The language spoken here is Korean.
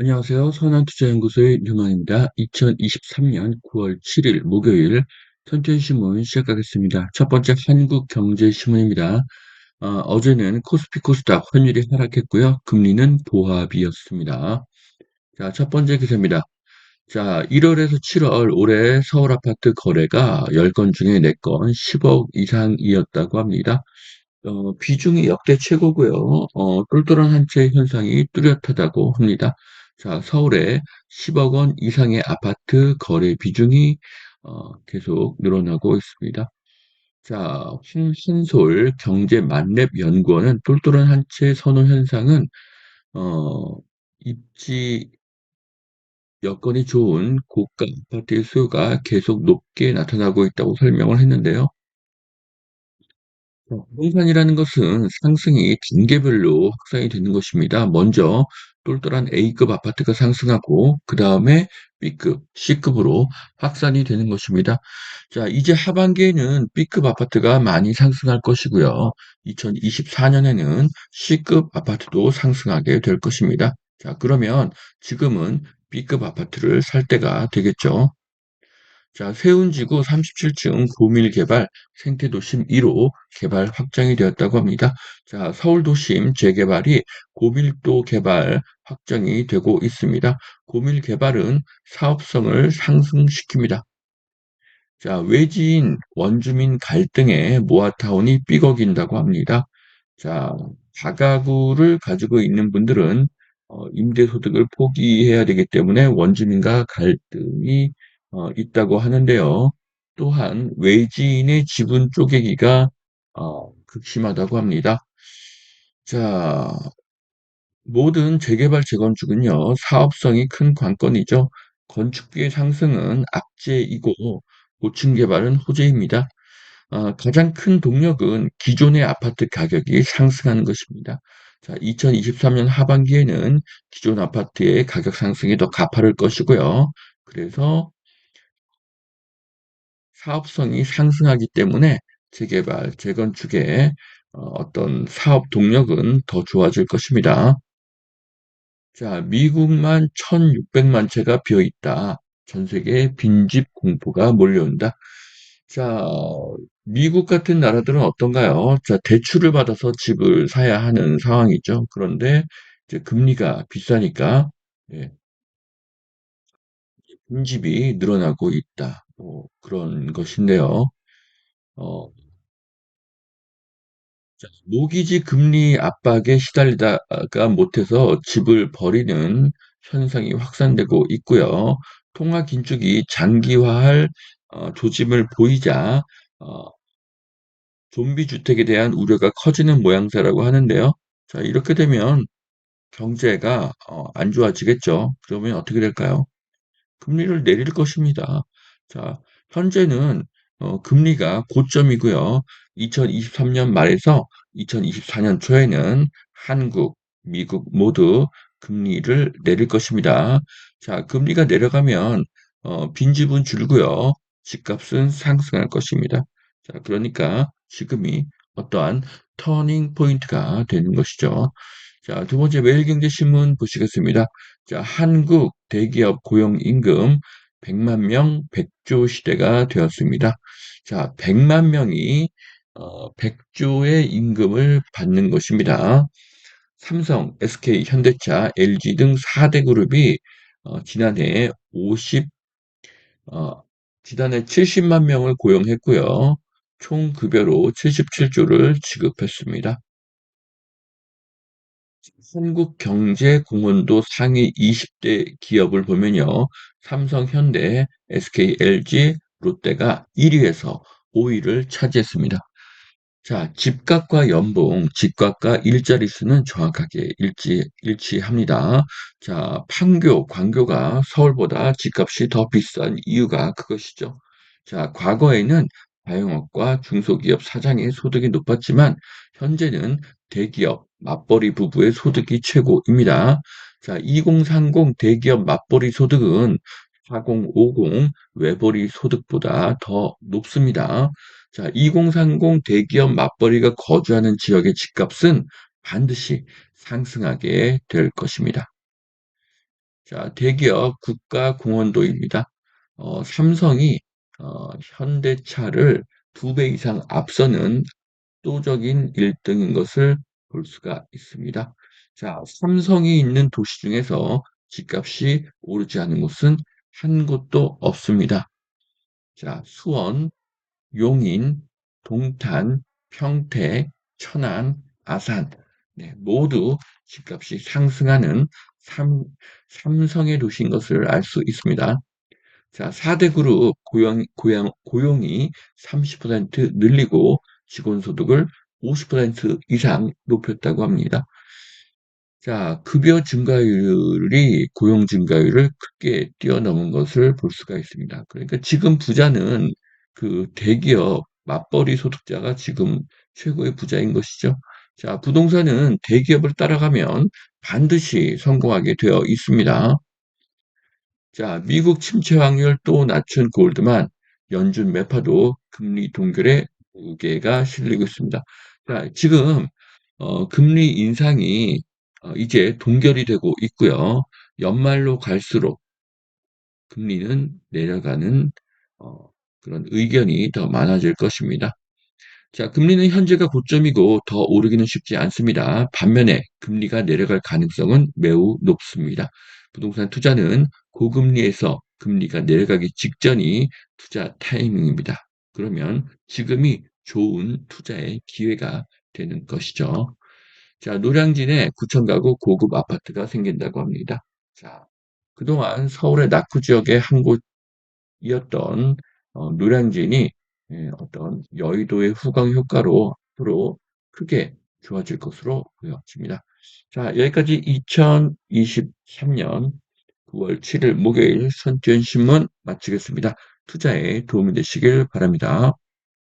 안녕하세요. 선한투자연구소의 류만입니다. 2023년 9월 7일 목요일 선천신문 시작하겠습니다. 첫 번째 한국경제신문입니다. 어제는 코스피 코스닥 환율이 하락했고요. 금리는 보합이었습니다. 자, 첫 번째 기사입니다. 자, 1월에서 7월 올해 서울 아파트 거래가 10건 중에 4건 10억 이상이었다고 합니다. 비중이 역대 최고고요. 똘똘한 한 채 현상이 뚜렷하다고 합니다. 자, 서울에 10억 원 이상의 아파트 거래 비중이 계속 늘어나고 있습니다. 자, 한솔 경제만렙연구원은 똘똘한 한 채 선호 현상은 어, 입지 여건이 좋은 고가 아파트의 수요가 계속 높게 나타나고 있다고 설명을 했는데요. 부동산이라는 것은 상승이 단계별로 확산이 되는 것입니다. 먼저 똘똘한 A급 아파트가 상승하고 그 다음에 B급, C급으로 확산이 되는 것입니다. 자, 이제 하반기에는 B급 아파트가 많이 상승할 것이고요. 2024년에는 C급 아파트도 상승하게 될 것입니다. 자, 그러면 지금은 B급 아파트를 살 때가 되겠죠. 자, 세운지구 37층 고밀개발 생태도심 1호 개발 확정이 되었다고 합니다. 자, 서울도심 재개발이 고밀도 개발 확정이 되고 있습니다. 고밀개발은 사업성을 상승시킵니다. 자, 외지인 원주민 갈등에 모아타운이 삐걱인다고 합니다. 자, 다가구를 가지고 있는 분들은 임대소득을 포기해야 되기 때문에 원주민과 갈등이 있다고 하는데요. 또한 외지인의 지분 쪼개기가 극심하다고 합니다. 자, 모든 재개발 재건축은요, 사업성이 큰 관건이죠. 건축비의 상승은 악재이고 고층 개발은 호재입니다. 가장 큰 동력은 기존의 아파트 가격이 상승하는 것입니다. 자, 2023년 하반기에는 기존 아파트의 가격 상승이 더 가파를 것이고요. 그래서 사업성이 상승하기 때문에 재개발, 재건축의 어떤 사업 동력은 더 좋아질 것입니다. 자, 미국만 1,600만 채가 비어 있다. 전 세계에 빈집 공포가 몰려온다. 자, 미국 같은 나라들은 어떤가요? 자, 대출을 받아서 집을 사야 하는 상황이죠. 그런데 이제 금리가 비싸니까 예, 빈집이 늘어나고 있다. 그런 것인데요. 어, 자, 모기지 금리 압박에 시달리다가 못해서 집을 버리는 현상이 확산되고 있고요. 통화 긴축이 장기화할 조짐을 보이자 어, 좀비 주택에 대한 우려가 커지는 모양새라고 하는데요. 자, 이렇게 되면 경제가 안 좋아지겠죠. 그러면 어떻게 될까요? 금리를 내릴 것입니다. 자, 현재는 금리가 고점이고요. 2023년 말에서 2024년 초에는 한국, 미국 모두 금리를 내릴 것입니다. 자, 금리가 내려가면 빈집은 줄고요. 집값은 상승할 것입니다. 자, 그러니까 지금이 어떠한 터닝 포인트가 되는 것이죠. 자, 두 번째 매일경제신문 보시겠습니다. 자, 한국 대기업 고용 임금 100만 명 100조 시대가 되었습니다. 자, 100만 명이 100조의 임금을 받는 것입니다. 삼성, SK, 현대차, LG 등 4대 그룹이 지난해 50 지난해 70만 명을 고용했고요. 총 급여로 77조를 지급했습니다. 한국경제공헌도 상위 20대 기업을 보면요. 삼성, 현대, SK, LG, 롯데가 1위에서 5위를 차지했습니다. 자, 집값과 연봉, 집값과 일자리 수는 정확하게 일치합니다. 자, 판교, 광교가 서울보다 집값이 더 비싼 이유가 그것이죠. 자, 과거에는 다용업과 중소기업 사장의 소득이 높았지만 현재는 대기업, 맞벌이 부부의 소득이 최고입니다. 자, 2030 대기업 맞벌이 소득은 4050 외벌이 소득보다 더 높습니다. 자, 2030 대기업 맞벌이가 거주하는 지역의 집값은 반드시 상승하게 될 것입니다. 자, 대기업 국가공헌도입니다. 삼성이 현대차를 2배 이상 앞서는 압도적인 1등인 것을 볼 수가 있습니다. 자, 삼성이 있는 도시 중에서 집값이 오르지 않은 곳은 한 곳도 없습니다. 자, 수원, 용인, 동탄, 평택, 천안, 아산, 네, 모두 집값이 상승하는 삼성의 도시인 것을 알 수 있습니다. 자, 4대 그룹 고용이 30% 늘리고 직원 소득을 50% 이상 높였다고 합니다. 자, 급여 증가율이 고용 증가율을 크게 뛰어넘은 것을 볼 수가 있습니다. 그러니까 지금 부자는 그 대기업 맞벌이 소득자가 지금 최고의 부자인 것이죠. 자, 부동산은 대기업을 따라가면 반드시 성공하게 되어 있습니다. 자, 미국 침체 확률 또 낮춘 골드만 연준 매파도 금리 동결에 무게가 실리고 있습니다. 자, 지금 금리 인상이 이제 동결이 되고 있고요. 연말로 갈수록 금리는 내려가는 그런 의견이 더 많아질 것입니다. 자, 금리는 현재가 고점이고 더 오르기는 쉽지 않습니다. 반면에 금리가 내려갈 가능성은 매우 높습니다. 부동산 투자는 고금리에서 금리가 내려가기 직전이 투자 타이밍입니다. 그러면 지금이 좋은 투자의 기회가 되는 것이죠. 자, 노량진에 9천 가구 고급 아파트가 생긴다고 합니다. 자, 그동안 서울의 낙후 지역의 한 곳이었던 노량진이 어떤 여의도의 후광 효과로 앞으로 크게 좋아질 것으로 보여집니다. 자, 여기까지 2023년 9월 7일 목요일 선지연 신문 마치겠습니다. 투자에 도움이 되시길 바랍니다.